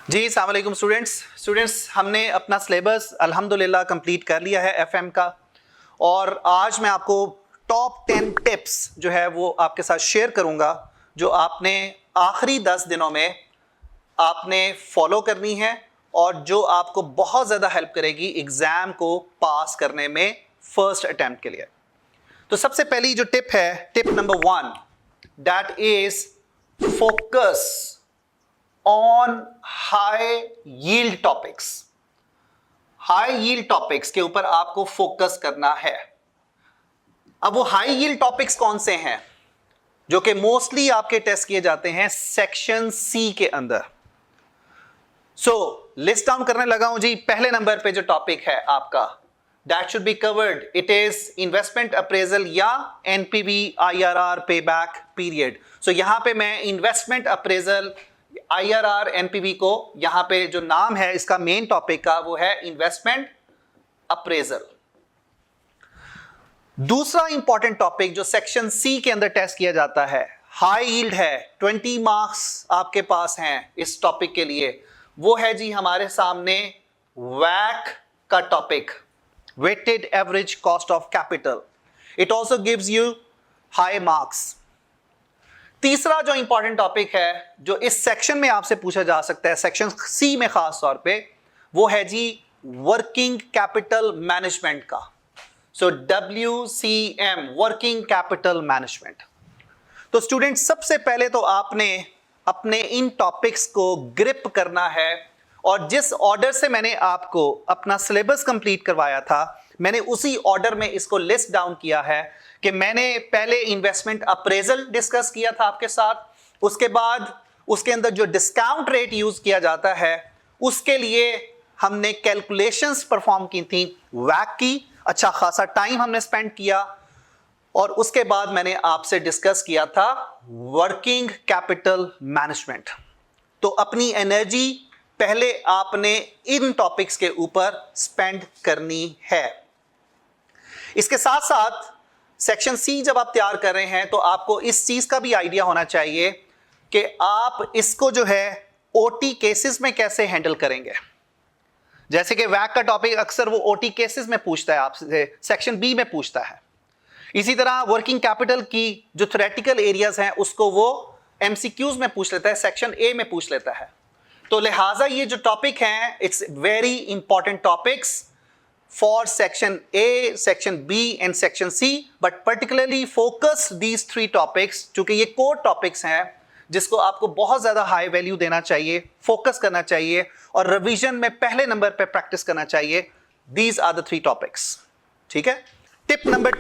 जी अस्सलाम वालेकुम स्टूडेंट्स हमने अपना सिलेबस अल्हम्दुलिल्लाह कंप्लीट कर लिया है एफएम का। और आज मैं आपको टॉप 10 टिप्स जो है वो आपके साथ शेयर करूंगा जो आपने आखिरी 10 दिनों में आपने फॉलो करनी है और जो आपको बहुत ज़्यादा हेल्प करेगी एग्ज़ाम को पास करने में फर्स्ट अटेम्प्ट के लिए। तो सबसे पहली जो टिप है, tip number 1, that is focus on high yield topics. High yield topics के ऊपर आपको फोकस करना है। अब वो हाई यील्ड टॉपिक्स कौन से हैं जो कि मोस्टली आपके टेस्ट किए जाते हैं सेक्शन सी के अंदर। सो लिस्ट डाउन करने लगा हूं जी। पहले नंबर पे जो टॉपिक है आपका, that should be covered, it is investment appraisal या एनपीवी आईआरआर पे बैक पीरियड। सो यहां पे मैं इन्वेस्टमेंट अप्रेजल आईआरआर एनपीवी को, यहां पे जो नाम है इसका मेन टॉपिक का वो है इन्वेस्टमेंट अप्रेजल। दूसरा इंपॉर्टेंट टॉपिक जो सेक्शन सी के अंदर टेस्ट किया जाता है, हाई यील्ड है, 20 मार्क्स आपके पास हैं इस टॉपिक के लिए, वो है जी हमारे सामने वैक का topic, weighted average cost of capital. It also gives you high marks. तीसरा जो इंपॉर्टेंट टॉपिक है जो इस सेक्शन में आपसे पूछा जा सकता है, सेक्शन सी में खास तौर पे, वो है जी वर्किंग कैपिटल मैनेजमेंट का। सो WCM, वर्किंग कैपिटल मैनेजमेंट। तो स्टूडेंट सबसे पहले तो आपने अपने इन टॉपिक्स को ग्रिप करना है और जिस ऑर्डर से मैंने आपको अपना सिलेबस कंप्लीट करवाया था, मैंने उसी ऑर्डर में इसको लिस्ट डाउन किया है कि मैंने पहले इन्वेस्टमेंट अप्रेजल डिस्कस किया था आपके साथ, उसके बाद उसके अंदर जो डिस्काउंट रेट यूज किया जाता है उसके लिए हमने कैलकुलेशंस परफॉर्म की थी वैक की, अच्छा खासा टाइम हमने स्पेंड किया, और उसके बाद मैंने आपसे डिस्कस किया था वर्किंग कैपिटल मैनेजमेंट। तो अपनी एनर्जी पहले आपने इन टॉपिक्स के ऊपर स्पेंड करनी है। इसके साथ साथ सेक्शन सी जब आप तैयार कर रहे हैं तो आपको इस चीज का भी आइडिया होना चाहिए कि आप इसको जो है ओटी केसेस में कैसे हैंडल करेंगे। जैसे कि वैक का टॉपिक अक्सर वो ओटी केसेस में पूछता है आपसे, सेक्शन बी में पूछता है। इसी तरह वर्किंग कैपिटल की जो थ्योरेटिकल एरियाज हैं उसको वो एमसीक्यूज में पूछ लेता है, सेक्शन ए में पूछ लेता है। तो लिहाजा ये जो टॉपिक हैं, it's very important topics for section A, section B and section C, but particularly focus these 3 topics क्योंकि ये core topics हैं जिसको आपको बहुत ज़्यादा high value देना चाहिए, focus करना चाहिए और revision में पहले नंबर पे practice करना चाहिए। These are the 3 topics, ठीक है। Tip number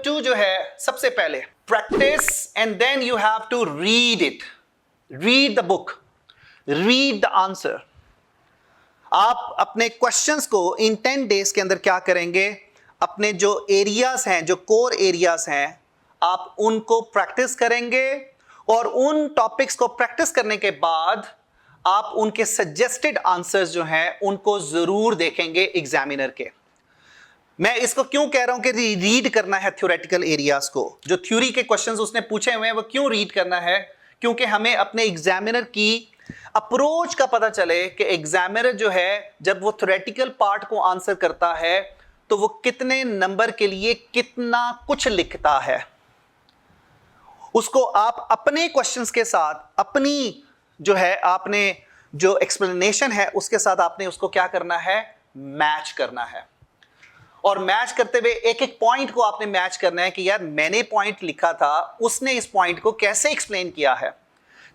2 जो है, सबसे पहले practice and then you have to read it, read the book, read the answer। आप अपने क्वेश्चंस को इन 10 डेज के अंदर क्या करेंगे, अपने जो एरियाज हैं, जो कोर एरियाज हैं, आप उनको प्रैक्टिस करेंगे और उन टॉपिक्स को प्रैक्टिस करने के बाद आप उनके सजेस्टेड आंसर्स जो हैं उनको जरूर देखेंगे एग्जामिनर के। मैं इसको क्यों कह रहा हूं कि रीड करना है थ्योरेटिकल एरियाज को, जो थ्योरी के क्वेश्चंस उसने पूछे हुए हैं वो क्यों रीड करना है, क्योंकि हमें अपने एग्जामिनर की अप्रोच का पता चले कि एग्जामिनर जो है जब वो थ्योरेटिकल पार्ट को आंसर करता है तो वो कितने नंबर के लिए कितना कुछ लिखता है। उसको आप अपने क्वेश्चंस के साथ, अपनी जो है आपने जो एक्सप्लेनेशन है उसके साथ आपने उसको क्या करना है, मैच करना है। और मैच करते हुए एक एक पॉइंट को आपने मैच करना है कि यार मैंने पॉइंट लिखा था, उसने इस पॉइंट को कैसे एक्सप्लेन किया है,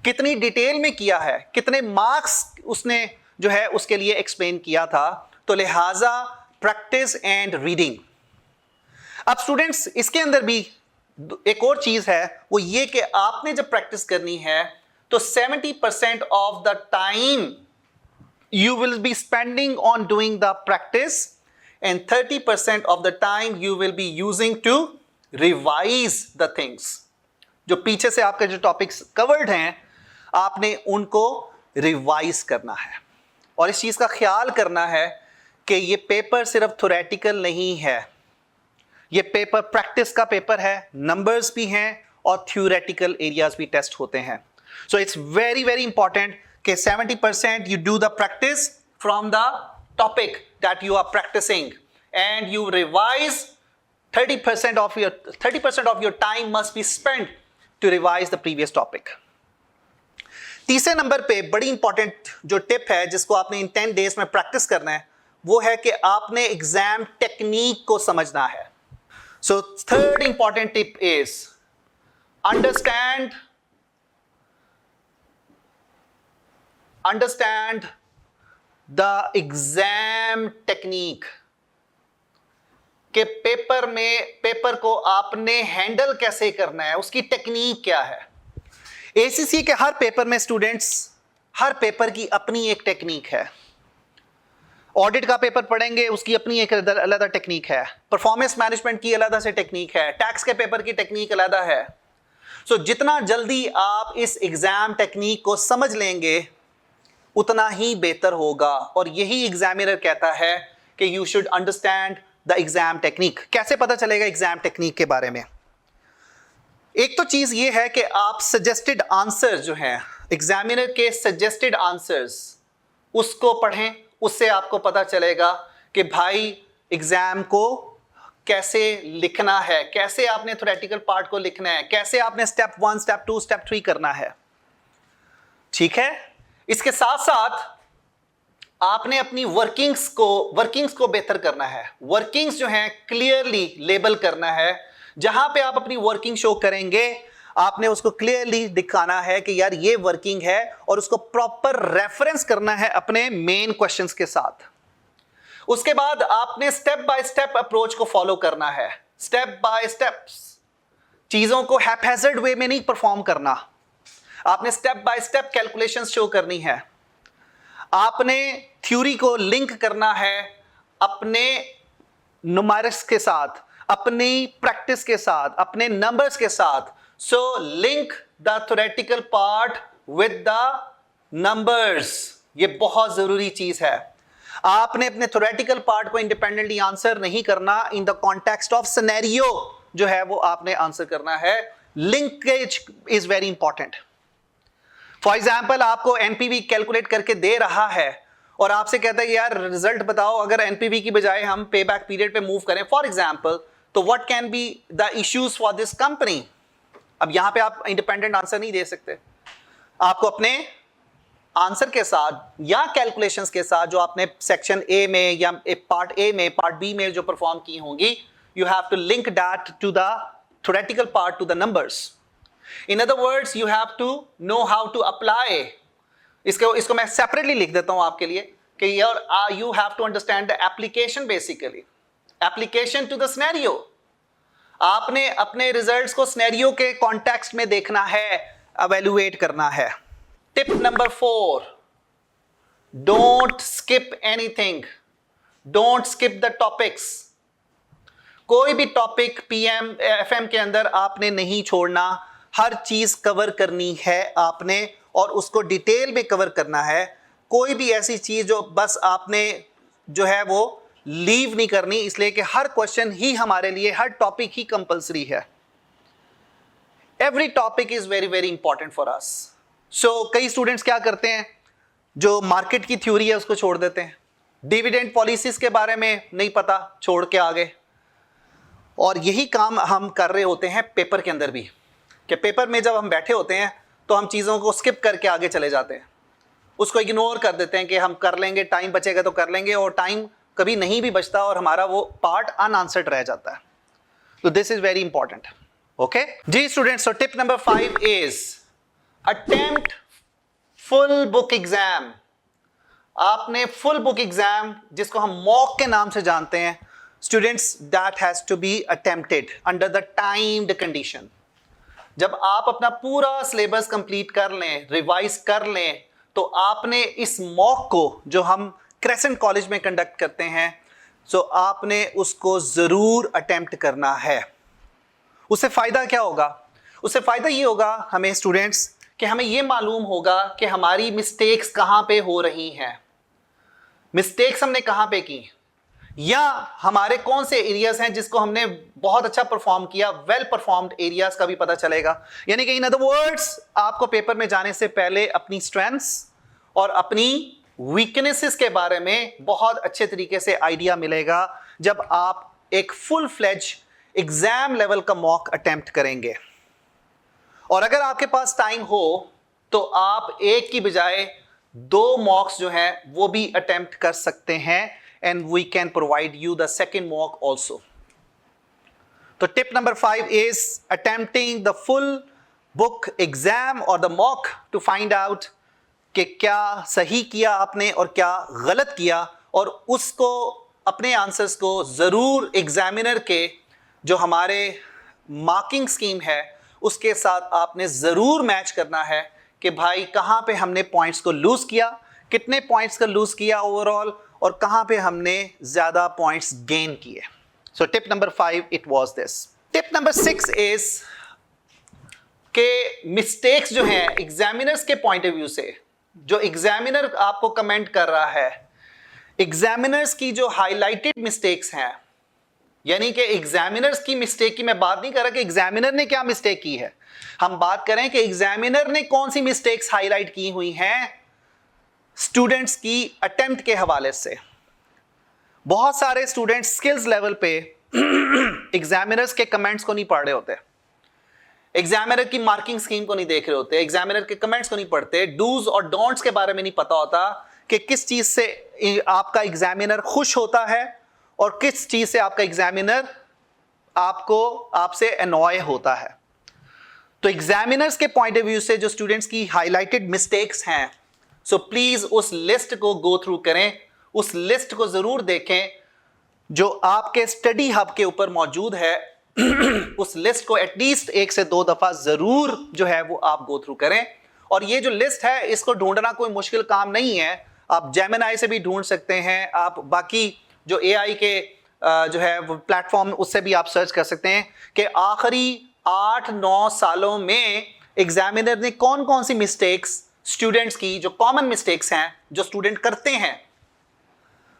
कितनी डिटेल में किया है, कितने मार्क्स उसने जो है उसके लिए एक्सप्लेन किया था। तो लिहाजा प्रैक्टिस एंड रीडिंग। अब स्टूडेंट्स इसके अंदर भी एक और चीज है, वो ये कि आपने जब प्रैक्टिस करनी है तो 70% of the time you will be spending on doing the practice and 30% of the time you will be using to revise the things. जो पीछे से आपके जो टॉपिक्स कवर्ड हैं आपने उनको रिवाइज करना है और इस चीज का ख्याल करना है कि ये पेपर सिर्फ थ्योरेटिकल नहीं है, ये पेपर प्रैक्टिस का पेपर है, नंबर्स भी हैं और थ्योरेटिकल एरियाज भी टेस्ट होते हैं। So it's very very important कि 70% you do the practice from the topic that you are practicing and you revise 30% of your time must be spent to revise the previous topic. तीसरे number पे बड़ी important जो tip है जिसको आपने इन 10 days में practice करना है वो है कि आपने एग्जाम टेक्निक को समझना है. So third important tip is understand the exam technique के पेपर को आपने हैंडल कैसे करना है, उसकी टेक्निक क्या है. एसीसी के हर पेपर में स्टूडेंट्स हर पेपर की अपनी एक टेक्निक है. ऑडिट का पेपर पढ़ेंगे उसकी अपनी एक अलग टेक्निक है, परफॉर्मेंस मैनेजमेंट की अलग से टेक्निक है, टैक्स के पेपर की टेक्निक अलग है. सो जितना जल्दी आप इस एग्जाम टेक्निक को समझ लेंगे उतना ही बेहतर होगा. और यही एग्जामिनर कहता है कि you should understand the exam technique. कैसे पता चलेगा एग्जाम टेक्निक के बारे में? एक तो चीज ये है कि आप सजेस्टेड आंसर्स जो हैं एग्जामिनर के सजेस्टेड आंसर्स उसको पढ़ें. उससे आपको पता चलेगा कि भाई एग्जाम को कैसे लिखना है, कैसे आपने थ्योरेटिकल पार्ट को लिखना है, कैसे आपने स्टेप 1 स्टेप 2 स्टेप 3 करना है. ठीक है. इसके साथ साथ आपने अपनी वर्किंग्स को बेहतर करना है. वर्किंग्स जो हैं क्लियरली लेबल करना है. जहां पे आप अपनी वर्किंग शो करेंगे आपने उसको क्लियरली दिखाना है कि यार ये वर्किंग है और उसको प्रॉपर रेफरेंस करना है अपने मेन क्वेश्चंस के साथ. उसके बाद आपने स्टेप बाय स्टेप अप्रोच को फॉलो करना है. स्टेप बाय स्टेप चीजों को हैपहैजर्ड वे में नहीं परफॉर्म करना. आपने step by step calculations show करनी है. आपने थ्योरी को लिंक करना है अपने न्यूमेरिक्स के साथ, अपनी प्रैक्टिस के साथ, अपने नंबर्स के साथ. So link the theoretical part with the numbers. ये बहुत जरूरी चीज है. आपने अपने थ्योरेटिकल पार्ट को इंडिपेंडेंटली आंसर नहीं करना. इन द कॉन्टेक्स्ट ऑफ सिनेरियो जो है वो आपने आंसर करना है. Linkage is very important. For example आपको एनपीवी कैलकुलेट करके दे रहा है और आपसे कहता है कि यार रिजल्ट बताओ अगर एनपीवी की बजाय हम पे बैक पीरियड पे मूव करें फॉर एग्जाम्पल, तो what can be the issues for this company. अब यहां पे आप इंडिपेंडेंट आंसर नहीं दे सकते. आपको अपने आंसर के साथ या कैलकुलेशंस के साथ जो आपने सेक्शन ए में या पार्ट ए में पार्ट बी में जो परफॉर्म की होंगी, you have to link that to the theoretical part to the numbers. In other words, you have to know how to apply. इसको मैं सेपरेटली लिख देता हूं आपके लिए कि you have to understand the application basically. Application to the scenario. आपने अपने रिजल्ट्स को सिनेरियो के कॉन्टेक्स्ट में देखना है, evaluate करना है. Tip number 4, don't skip anything. Don't skip the topics. कोई भी टॉपिक पीएम एफएम के अंदर आपने नहीं छोड़ना. हर चीज कवर करनी है आपने और उसको डिटेल में कवर करना है. कोई भी ऐसी चीज जो बस आपने जो है वो लीव नहीं करनी, इसलिए कि हर क्वेश्चन ही हमारे लिए, हर टॉपिक ही कंपलसरी है. Every topic is very very important for us. So कई स्टूडेंट्स क्या करते हैं, जो मार्केट की थ्योरी है उसको छोड़ देते हैं. डिविडेंड पॉलिसीज के बारे में नहीं पता, छोड़ के आगे. और यही काम हम कर रहे होते हैं पेपर के अंदर भी, कि पेपर में जब हम बैठे होते हैं तो हम चीज़ों को स्किप करके आगे चले जाते हैं. उसको इग्नोर कर देते हैं कि हम कर लेंगे, टाइम बचेगा तो कर लेंगे, और टाइम कभी नहीं भी बचता और हमारा वो पार्ट अनआंसर्ड रह जाता है. तो this is very important. Okay ji students, so tip number 5 is attempt full book exam. आपने फुल बुक एग्जाम, जिसको हम मॉक के नाम से जानते हैं students, that has to be attempted under the timed condition. जब आप अपना पूरा सिलेबस कंप्लीट कर लें, रिवाइज कर लें, तो आपने इस मॉक को जो हम क्रेसेंट कॉलेज में कंडक्ट करते हैं, सो आपने उसको जरूर अटेम्प्ट करना है. उससे फायदा क्या होगा? उससे फायदा ये होगा हमें स्टूडेंट्स कि हमें ये मालूम होगा कि हमारी मिस्टेक्स कहाँ पे हो रही हैं, मिस्टेक्स हमने कहाँ पे की, या हमारे कौन से एरियाज हैं जिसको हमने बहुत अच्छा परफॉर्म किया. वेल परफॉर्म्ड एरियाज का भी पता चलेगा. यानी कि इन अदर वर्ड्स, आपको पेपर में जाने से पहले अपनी स्ट्रेंथ्स और अपनी वीकनेसेस के बारे में बहुत अच्छे तरीके से आइडिया मिलेगा जब आप एक फुल फ्लेज एग्जाम लेवल का मॉक अटेम्प्ट करेंगे। और अगर आपके पास टाइम हो तो आप एक की बजाय 2 मॉक्स जो हैं वो भी अटेम्प्ट कर सकते हैं, and we can provide you the second mock also. तो tip number 5 is attempting the full book exam और the mock to find out कि क्या सही किया आपने और क्या गलत किया, और उसको अपने आंसर्स को जरूर एग्जामिनर के जो हमारे मार्किंग स्कीम है उसके साथ आपने जरूर मैच करना है कि भाई कहां पे हमने पॉइंट्स को लूज किया, कितने पॉइंट्स का लूज किया ओवरऑल, और कहां पे हमने ज्यादा पॉइंट्स गेन किए। सो tip number 5 it was this. Tip number 6 is के मिस्टेक्स जो हैं एग्जामिनर्स के पॉइंट ऑफ व्यू से, जो एग्जामिनर आपको कमेंट कर रहा है, एग्जामिनर्स की जो हाईलाइटेड मिस्टेक्स हैं, यानी कि एग्जामिनर्स की मिस्टेक की मैं बात नहीं कर रहा कि एग्जामिनर ने क्या मिस्टेक की है, हम बात करें कि एग्जामिनर ने कौन सी मिस्टेक्स हाईलाइट की हुई हैं स्टूडेंट्स की अटेम्प्ट के हवाले से। बहुत सारे स्टूडेंट्स स्किल्स लेवल पे एग्जामिनर्स के कमेंट्स को नहीं पढ़ रहे होते, एग्जामिनर की मार्किंग स्कीम को नहीं देख रहे होते, एग्जामिनर के कमेंट्स को नहीं पढ़ते, डूज और डोंट्स के बारे में नहीं पता होता कि किस चीज से आपका एग्जामिनर खुश होता है और किस चीज से आपका एग्जामिनर आपसे अनॉय होता है। तो एग्जामिनर्स के पॉइंट ऑफ व्यू से जो स्टूडेंट्स की हाईलाइटेड मिस्टेक्स हैं, सो प्लीज उस लिस्ट को गो थ्रू करें, उस लिस्ट को जरूर देखें जो आपके स्टडी हब के ऊपर मौजूद है। उस लिस्ट को एटलीस्ट 1 से 2 दफा जरूर जो है वो आप गो थ्रू करें। और ये जो लिस्ट है इसको ढूंढना कोई मुश्किल काम नहीं है, आप जेमिनाई से भी ढूंढ सकते हैं, आप बाकी जो एआई के जो है वो प्लेटफॉर्म उससे भी आप सर्च कर सकते हैं कि आखिरी 8-9 सालों में एग्जामिनर ने कौन कौन सी मिस्टेक्स स्टूडेंट्स की, जो कॉमन मिस्टेक्स हैं जो स्टूडेंट करते हैं,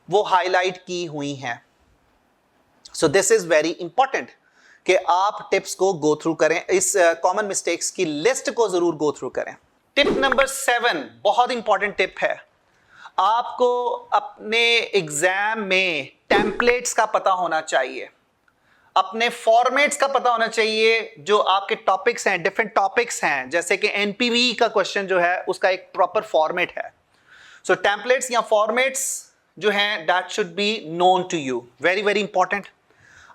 वो हाईलाइट की हुई हैं। So this is very important कि आप टिप्स को गो थ्रू करें, इस कॉमन मिस्टेक्स की लिस्ट को जरूर गो थ्रू करें। टिप नंबर 7 बहुत इंपॉर्टेंट टिप है। आपको अपने एग्जाम में टेम्पलेट्स का पता होना चाहिए, अपने फॉर्मेट्स का पता होना चाहिए, जो आपके टॉपिक्स हैं, डिफरेंट टॉपिक्स हैं, जैसे कि एनपीवी का क्वेश्चन जो है उसका एक प्रॉपर फॉर्मेट है। सो टेम्पलेट्स या फॉर्मेट्स जो हैं that should be known to you, very very important.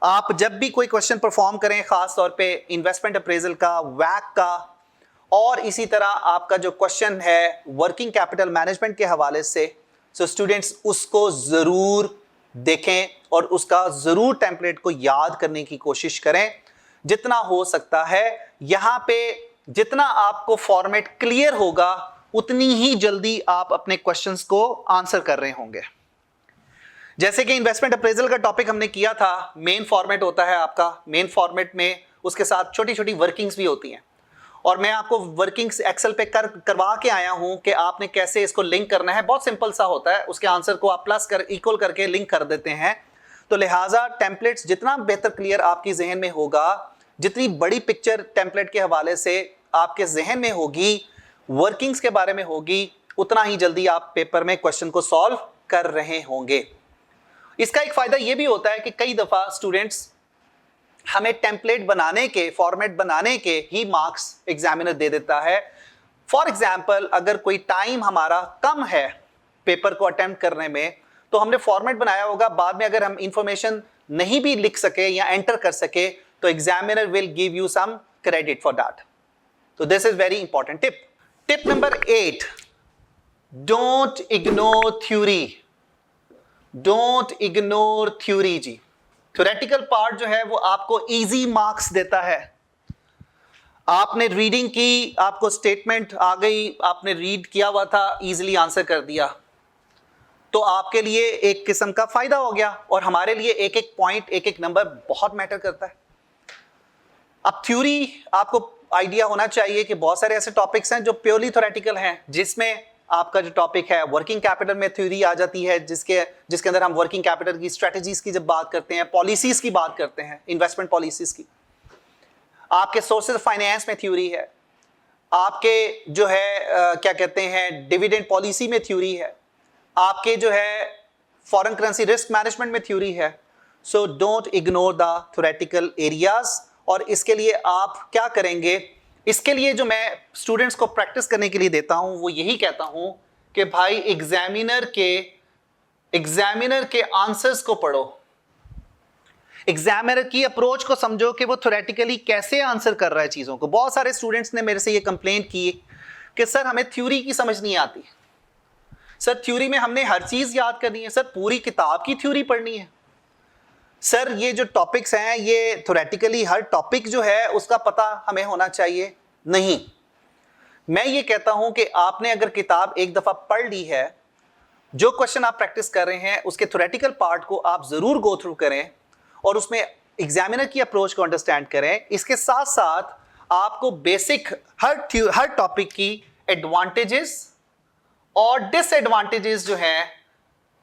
आप जब भी कोई क्वेश्चन परफॉर्म करें, खास तौर पे इन्वेस्टमेंट अप्रेजल का, वैक का, और इसी तरह आपका जो क्वेश्चन है वर्किंग कैपिटल मैनेजमेंट के हवाले से, सो स्टूडेंट्स उसको जरूर देखें और उसका जरूर टेम्पलेट को याद करने की कोशिश करें जितना हो सकता है। यहां पे जितना आपको फॉर्मेट क्लियर होगा उतनी ही जल्दी आप अपने क्वेश्चंस को आंसर कर रहे होंगे। जैसे कि इन्वेस्टमेंट अप्रेजल का टॉपिक हमने किया था, मेन फॉर्मेट होता है आपका, मेन फॉर्मेट में उसके साथ छोटी छोटी वर्किंग्स भी होती हैं, और मैं आपको वर्किंग्स एक्सेल पे करवा के आया हूं कि आपने कैसे इसको लिंक करना है। बहुत सिंपल सा होता है, उसके आंसर को आप प्लस कर इक्वल करके लिंक कर देते हैं। तो लिहाजा टेम्पलेट्स जितना बेहतर क्लियर आपकी जहन में होगा, जितनी बड़ी पिक्चर टेम्पलेट के हवाले से आपके जहन में होगी, वर्किंग्स के बारे में होगी, उतना ही जल्दी आप पेपर में क्वेश्चन को सॉल्व कर रहे होंगे। इसका एक फायदा यह भी होता है कि कई दफा स्टूडेंट्स हमें टेम्पलेट बनाने के, फॉर्मेट बनाने के ही मार्क्स एग्जामिनर दे देता है। फॉर एग्जाम्पल, अगर कोई टाइम हमारा कम है पेपर को अटेम्प्ट करने में, तो हमने फॉर्मेट बनाया होगा, बाद में अगर हम इंफॉर्मेशन नहीं भी लिख सके या एंटर कर सके तो examiner will give you some credit for that. तो this is very important tip. Tip number 8, don't ignore theory. Don't ignore theory जी। थ्योरेटिकल पार्ट जो है वो आपको इजी मार्क्स देता है। आपने रीडिंग की, आपको स्टेटमेंट आ गई, आपने रीड किया हुआ था, इजीली आंसर कर दिया, तो आपके लिए एक किस्म का फायदा हो गया। और हमारे लिए एक एक पॉइंट, एक एक नंबर बहुत मैटर करता है। अब थ्योरी आपको आइडिया होना चाहिए कि बहुत सारे ऐसे टॉपिक्स हैं जो प्योरली थ्योरेटिकल हैं, जिसमें आपका जो टॉपिक है वर्किंग कैपिटल में थ्योरी आ जाती है, जिसके अंदर हम वर्किंग कैपिटल की स्ट्रेटजीज की जब बात करते हैं, पॉलिसीज की बात करते हैं, इन्वेस्टमेंट पॉलिसीज की। आपके सोर्सेज ऑफ फाइनेंस में थ्योरी है, आपके जो है क्या कहते हैं डिविडेंड पॉलिसी में थ्योरी है, आपके जो है फॉरेन करेंसी रिस्क मैनेजमेंट में थ्योरी है। So don't ignore the theoretical areas. और इसके लिए आप क्या करेंगे, इसके लिए जो मैं स्टूडेंट्स को प्रैक्टिस करने के लिए देता हूं वो यही कहता हूं कि भाई एग्जामिनर के आंसर्स को पढ़ो, एग्जामिनर की अप्रोच को समझो कि वो थ्योरेटिकली कैसे आंसर कर रहा है चीजों को। बहुत सारे स्टूडेंट्स ने मेरे से ये कंप्लेंट की कि सर हमें थ्योरी की समझ नहीं आती, सर थ्योरी में हमने हर चीज याद करनी है, सर पूरी किताब की थ्योरी पढ़नी है, सर ये जो टॉपिक्स हैं ये थ्योरेटिकली हर टॉपिक जो है उसका पता हमें होना चाहिए। नहीं, मैं ये कहता हूं कि आपने अगर किताब एक दफा पढ़ ली है, जो क्वेश्चन आप प्रैक्टिस कर रहे हैं उसके थ्योरेटिकल पार्ट को आप जरूर गो थ्रू करें और उसमें एग्जामिनर की अप्रोच को अंडरस्टैंड करें। इसके साथ साथ आपको बेसिक हर टॉपिक की एडवांटेजेस और डिसएडवांटेजेस जो हैं,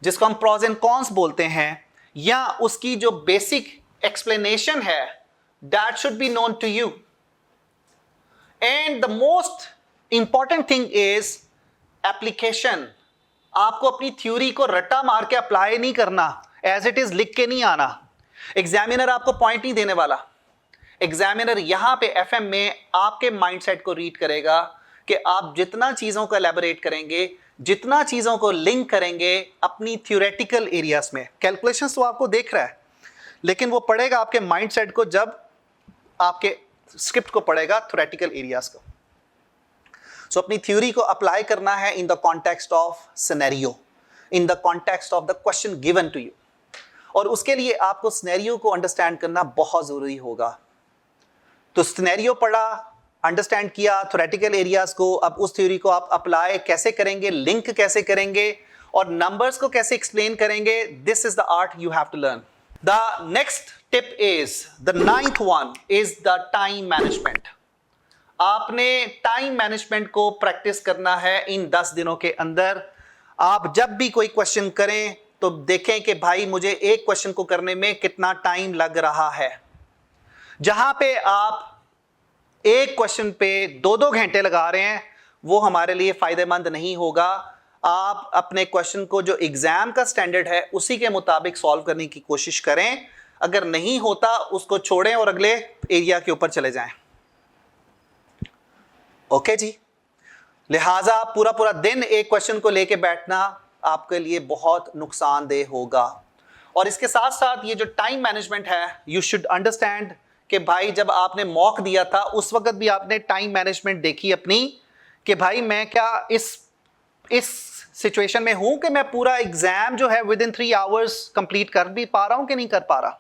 जिसको हम प्रोज एंड कॉन्स बोलते हैं, या उसकी जो बेसिक एक्सप्लेनेशन है, that should be known to you. And the most important thing is application. आपको अपनी थ्योरी को रट्टा मार के अप्लाई नहीं करना, एज इट इज लिख के नहीं आना। एग्जामिनर आपको पॉइंट नहीं देने वाला, एग्जामिनर यहां पे एफएम में आपके माइंडसेट को रीड करेगा कि आप जितना चीजों को एलैबोरेट करेंगे, जितना चीजों को लिंक करेंगे अपनी थ्योरेटिकल एरियाज में। कैलकुलेशंस तो आपको देख रहा है, लेकिन वो पढ़ेगा आपके माइंडसेट को जब आपके स्क्रिप्ट को पढ़ेगा थ्योरेटिकल एरियाज को। सो अपनी थ्योरी को अप्लाई करना है in the context of scenario, in the context of the question given to you, और उसके लिए आपको सिनेरियो को अंडरस्टैंड करना बहुत जरूरी होगा। तो सिनेरियो पढ़ा, अंडरस्टैंड किया थ्योरेटिकल एरियाज को, अब उस थ्योरी को आप अप्लाई कैसे करेंगे, लिंक कैसे करेंगे और नंबर्स को कैसे एक्सप्लेन करेंगे, this is the art you have to learn. The next tip is the 9th one is the time management. आपने टाइम मैनेजमेंट को प्रैक्टिस करना है इन 10 दिनों के अंदर। आप जब भी कोई क्वेश्चन करें तो देखें कि भाई मुझे एक क्वेश्चन को करने में कितना टाइम लग रहा है। जहां पे आप एक क्वेश्चन पे 2-2 घंटे लगा रहे हैं वो हमारे लिए फायदेमंद नहीं होगा। आप अपने क्वेश्चन को जो एग्जाम का स्टैंडर्ड है उसी के मुताबिक सॉल्व करने की कोशिश करें। अगर नहीं होता उसको छोड़ें और अगले एरिया के ऊपर चले जाएं। ओके जी, लिहाजा पूरा दिन एक क्वेश्चन को लेके बैठना आपके लिए बहुत नुकसानदेह होगा। और इसके साथ साथ ये जो टाइम मैनेजमेंट है, यू शुड अंडरस्टैंड कि भाई जब आपने मॉक दिया था उस वक्त भी आपने टाइम मैनेजमेंट देखी अपनी, कि भाई मैं क्या इस सिचुएशन में हूं कि मैं पूरा एग्जाम जो है विद इन 3 आवर्स कंप्लीट कर भी पा रहा हूं कि नहीं कर पा रहा।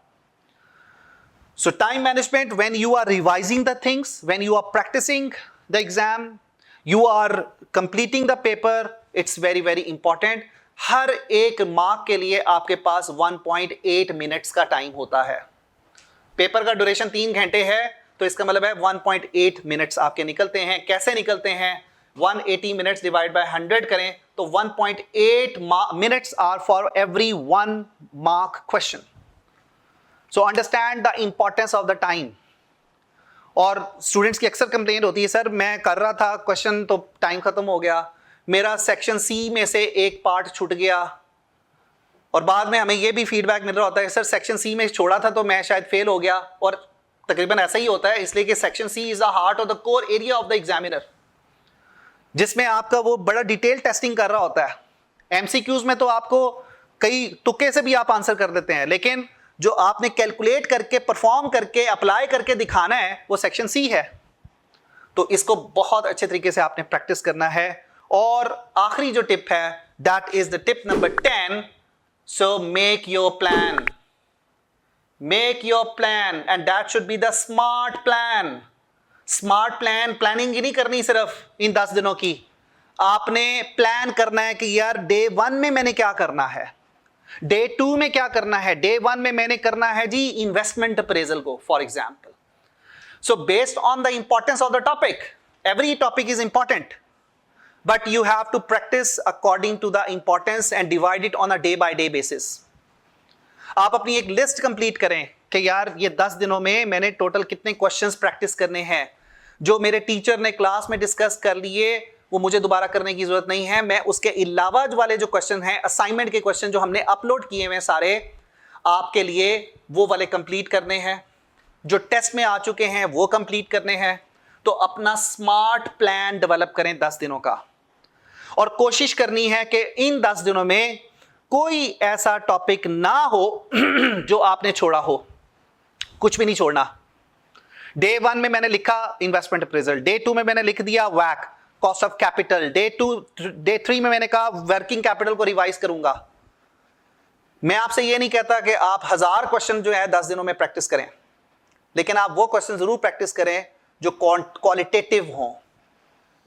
So time management, when you are revising the things, when you are practising the exam, you are completing the paper, it's very very important. हर एक मार्क के लिए आपके पास 1.8 मिनट्स का टाइम होता है। पेपर का ड्यूरेशन 3 घंटे है, तो इसका मतलब है 1.8 मिनट्स आपके निकलते हैं। कैसे निकलते हैं? 180 मिनट्स डिवाइड बाय 100 करें तो 1.8 minutes are for every 1 mark question. So understand the importance of the time. और स्टूडेंट्स की अक्सर कंप्लेंट होती है, सर मैं कर रहा था क्वेश्चन तो टाइम खत्म हो गया, मेरा सेक्शन सी में से एक पार्ट छूट गया, और बाद में हमें यह भी फीडबैक मिल रहा होता है सर सेक्शन सी में छोड़ा था तो मैं शायद फेल हो गया। और तकरीबन ऐसा ही होता है, इसलिए कि section C is the heart of the core area of the examiner, जिसमें आपका वो बड़ा डिटेल टेस्टिंग कर रहा होता है। एमसीक्यूज में तो आपको कई तुक्के से भी आप आंसर कर देते हैं, लेकिन जो आपने कैलकुलेट करके परफॉर्म करके अप्लाई करके दिखाना है वो सेक्शन सी है। तो इसको बहुत अच्छे तरीके से आपने प्रैक्टिस करना है। और आखिरी जो टिप है, that is the tip number 10। So make your plan. Make your plan and that should be the smart plan. Smart plan, planning ही नहीं करनी सिर्फ इन 10 दिनों की। आपने प्लान करना है कि यार डे 1 में मैंने क्या करना है, डे 2 में क्या करना है, डे 1 में मैंने करना है जी इन्वेस्टमेंट अप्रेजल को for example. So based on the importance of the topic, every topic is important, but you have to practice according to the importance and divide it on a day by day basis. आप अपनी एक list complete करें कि यार ये 10 दिनों में मैंने टोटल कितने क्वेश्चंस प्रैक्टिस करने हैं, जो मेरे टीचर ने क्लास में डिस्कस कर लिए वो मुझे दोबारा करने की जरूरत नहीं है। मैं उसके अलावा वाले जो क्वेश्चन हैं, असाइनमेंट के क्वेश्चन जो हमने अपलोड किए हुए सारे आपके लिए, वो वाले कंप्लीट करने हैं। जो टेस्ट में आ चुके हैं वो कंप्लीट करने हैं। तो अपना स्मार्ट प्लान डेवलप करें 10 दिनों का, और कोशिश करनी है कि इन 10 दिनों में कोई ऐसा टॉपिक ना हो जो आपने छोड़ा हो। कुछ भी नहीं छोड़ना। डे 1 में मैंने लिखा इन्वेस्टमेंट अप्रेजल, डे 2 में मैंने लिख दिया वैक कॉस्ट ऑफ कैपिटल, डे 3 में मैंने कहा वर्किंग कैपिटल को रिवाइज करूंगा। मैं आपसे ये नहीं कहता कि आप 1000 क्वेश्चन जो है 10 दिनों में प्रैक्टिस करें, लेकिन आप वो क्वेश्चन जरूर प्रैक्टिस करें जो क्वालिटेटिव हों,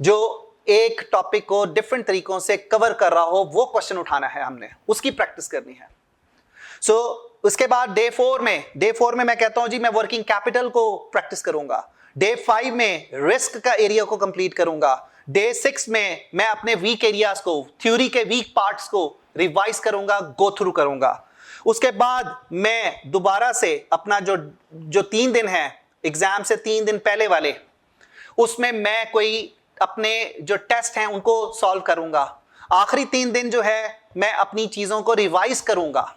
जो एक टॉपिक को डिफरेंट तरीकों से कवर कर रहा हो। वो क्वेश्चन उठाना है हमने, उसकी प्रैक्टिस करनी है। सो उसके बाद डे 4 में मैं कहता हूं जी मैं वर्किंग कैपिटल को प्रैक्टिस करूंगा। डे 5 में रिस्क का एरिया को कंप्लीट करूंगा। डे 6 में मैं अपने वीक एरियाज को, थ्योरी के वीक पार्ट्स को रिवाइज करूंगा, गो थ्रू करूंगा। उसके बाद मैं दोबारा से अपना जो 3 दिन है एग्जाम से 3 दिन पहले वाले, उसमें मैं कोई अपने जो टेस्ट हैं उनको सॉल्व करूंगा। आखिरी 3 दिन जो है मैं अपनी चीजों को रिवाइज करूंगा।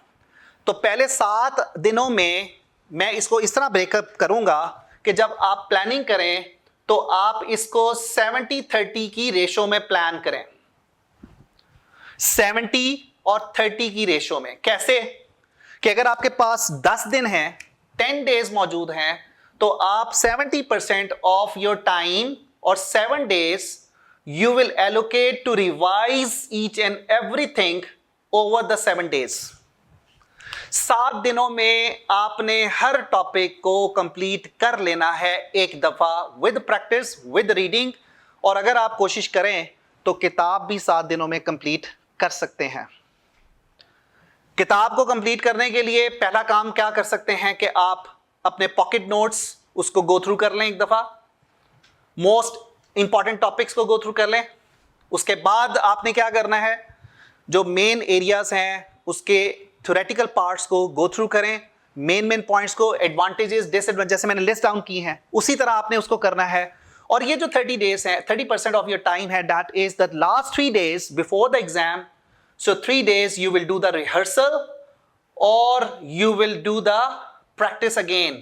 तो पहले 7 दिनों में मैं इसको इस तरह ब्रेकअप करूंगा कि जब आप प्लानिंग करें तो आप इसको 70-30 की रेशो में प्लान करें। 70 और 30 की रेशो में। कैसे? कि अगर आपके पास 10 दिन हैं, 10 डेज मौजूद हैं, तो आप 70% ऑफ योर टाइम और 7 days you will allocate to revise each and everything over the 7 days। 7 दिनों में आपने हर टॉपिक को कंप्लीट कर लेना है एक दफा, विद प्रैक्टिस, विद रीडिंग। और अगर आप कोशिश करें तो किताब भी 7 दिनों में कंप्लीट कर सकते हैं। किताब को कंप्लीट करने के लिए पहला काम क्या कर सकते हैं कि आप अपने पॉकेट नोट्स उसको गो थ्रू कर लें एक दफा, मोस्ट इंपॉर्टेंट टॉपिक्स को गो थ्रू कर लें। उसके बाद आपने क्या करना है, जो मेन एरियाज हैं उसके थ्योरेटिकल पार्ट्स को गो थ्रू करें, मेन पॉइंट्स को, एडवांटेजेस डिसएडवांटेज जैसे मैंने लिस्ट डाउन की हैं उसी तरह आपने उसको करना है। और ये जो 30 डेज हैं, 30% ऑफ योर टाइम है, that is the last 3 days before the exam. So 3 days you will do the rehearsal और you will do the practice again,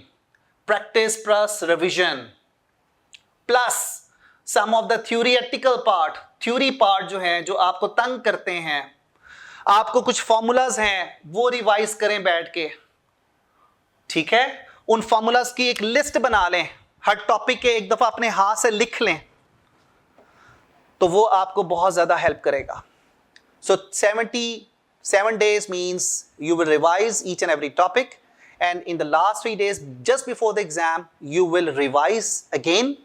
practice plus revision plus some of the theoretical part. Theory part जो है, जो आपको तंग करते हैं, आपको कुछ फॉर्मूलाज हैं वो रिवाइज करें बैठ के, ठीक है। उन फॉर्मूलाज की एक लिस्ट बना लें, हर टॉपिक के एक दफा अपने हाथ से लिख लें, तो वो आपको बहुत ज्यादा हेल्प करेगा। सो 77 days means you will revise each and every topic, and in the last 3 days just before the exam you will revise again,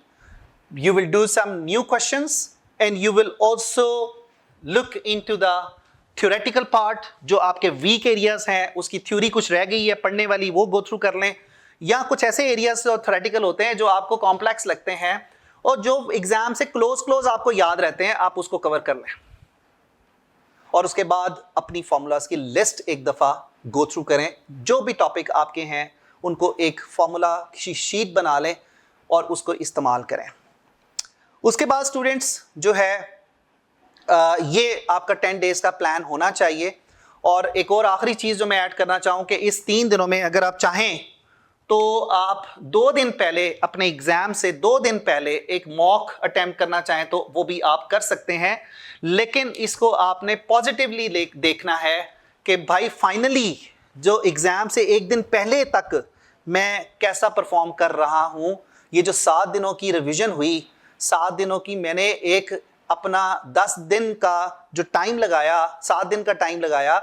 you will do some new questions and you will also look into the theoretical part। जो आपके weak areas हैं उसकी theory कुछ रह गई है पढ़ने वाली, वो गो थ्रू कर लें, या कुछ ऐसे एरियाज और थ्योरेटिकल होते हैं जो आपको कॉम्प्लेक्स लगते हैं और जो एग्जाम से क्लोज आपको याद रहते हैं, आप उसको कवर कर लें। और उसके बाद अपनी फॉर्मूलाज की लिस्ट एक दफा गो थ्रू करें, जो भी टॉपिक आपके हैं उनको एक फॉर्मूला की शीट बना लें और उसको इस्तेमाल करें। उसके बाद स्टूडेंट्स जो है ये आपका 10 डेज का प्लान होना चाहिए। और एक और आखिरी चीज़ जो मैं ऐड करना चाहूँ कि इस 3 दिनों में अगर आप चाहें तो आप 2 दिन पहले, अपने एग्ज़ाम से 2 दिन पहले एक मॉक अटेम्प्ट करना चाहें तो वो भी आप कर सकते हैं। लेकिन इसको आपने पॉजिटिवली देखना है कि भाई फाइनली जो एग्ज़ाम से 1 दिन पहले तक मैं कैसा परफॉर्म कर रहा हूँ। ये जो 7 दिनों की रिवीजन हुई, 7 दिनों की मैंने एक अपना 10 दिन का जो टाइम लगाया, 7 दिन का टाइम लगाया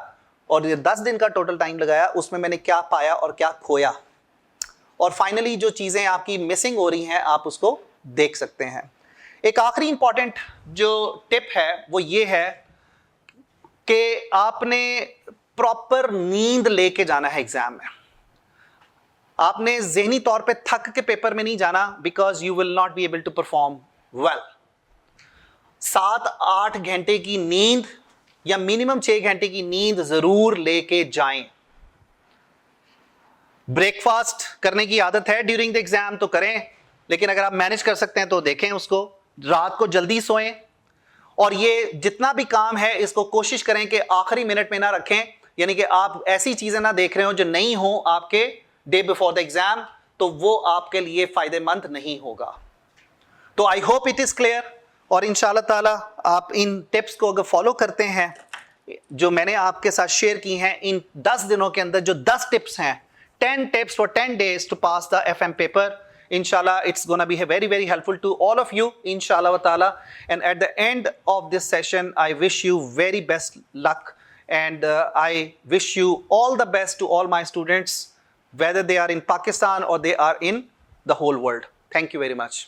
और ये 10 दिन का टोटल टाइम लगाया, उसमें मैंने क्या पाया और क्या खोया, और फाइनली जो चीज़ें आपकी मिसिंग हो रही हैं आप उसको देख सकते हैं। एक आखिरी इंपॉर्टेंट जो टिप है वो ये है कि आपने प्रॉपर नींद लेके जाना है एग्जाम में। आपने ज़हनी तौर पे थक के पेपर में नहीं जाना, because you will not be able to perform well. 7-8 घंटे की नींद या मिनिमम 6 घंटे की नींद जरूर लेके जाएं। ब्रेकफास्ट करने की आदत है ड्यूरिंग द एग्जाम तो करें, लेकिन अगर आप मैनेज कर सकते हैं तो देखें उसको, रात को जल्दी सोएं, और ये जितना भी काम है इसको कोशिश करें कि आखिरी मिनट में ना रखें, यानी कि आप ऐसी चीजें ना देख रहे हो जो नहीं हो आपके डे बिफोर द एग्जाम, तो वो आपके लिए फायदेमंद नहीं होगा। तो I hope it is clear, और इंशाल्लाह ताला आप इन टिप्स को अगर फॉलो करते हैं जो मैंने आपके साथ शेयर की हैं, इन 10 दिनों के अंदर जो 10 टिप्स हैं, 10 tips for 10 days to pass the FM paper, inshallah it's gonna be very helpful to all of you, inshallah wa ta'ala. And at the end of this session, I wish you very best luck, and I wish you all the best to all my students, whether they are in Pakistan or they are in the whole world. Thank you very much.